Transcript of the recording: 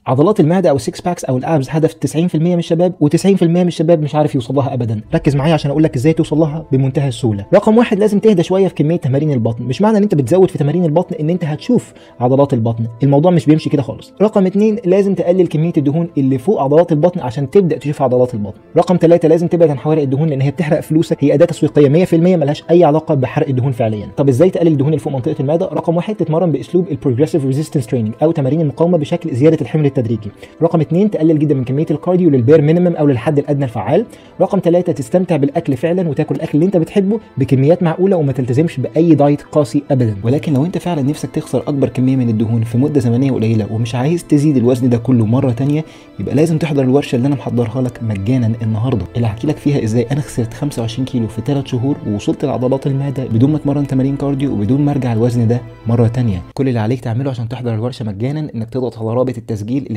عضلات المعده او السكس باكس او الابز هدف 90% من الشباب، و90% من الشباب مش عارف يوصل لها ابدا. ركز معايا عشان اقول لك ازاي توصل لها بمنتهى السهوله. رقم واحد، لازم تهدى شويه في كميه تمارين البطن. مش معنى ان انت بتزود في تمارين البطن ان انت هتشوف عضلات البطن، الموضوع مش بيمشي كده خالص. رقم اتنين، لازم تقلل كميه الدهون اللي فوق عضلات البطن عشان تبدا تشوف عضلات البطن. رقم ثلاثة، لازم تبعد عن حوارق الدهون لان هي بتحرق فلوسك، هي اداه تسويقيه 100% ملهاش اي علاقه بحرق الدهون فعليا. طب ازاي تقلل الدهون اللي فوق منطقه المعده؟ رقم واحد، تتمرن باسلوب البروجريسيف ريزيستنس تريننج او تمارين المقاومه بشكل زياده الحمل التدريجي. رقم اتنين، تقلل جدا من كميه الكارديو للبير مينيمم او للحد الادنى الفعال. رقم ثلاثة، تستمتع بالاكل فعلا وتاكل الاكل اللي انت بتحبه بكميات معقوله وما تلتزمش باي دايت قاسي ابدا. ولكن لو انت فعلا نفسك تخسر اكبر كميه من الدهون في مده زمنيه قليله ومش عايز تزيد الوزن ده كله مره ثانيه، يبقى لازم تحضر الورشه اللي انا محضرها لك مجانا النهارده، اللي هحكي لك فيها ازاي انا خسرت 25 كيلو في 3 شهور ووصلت لعضلات المعده بدون ما اتمرن تمارين كارديو وبدون ما ارجع الوزن ده مره ثانيه. كل اللي عليك تعمله عشان تحضر الورشه مجانا انك تضغط على رابط التسجيل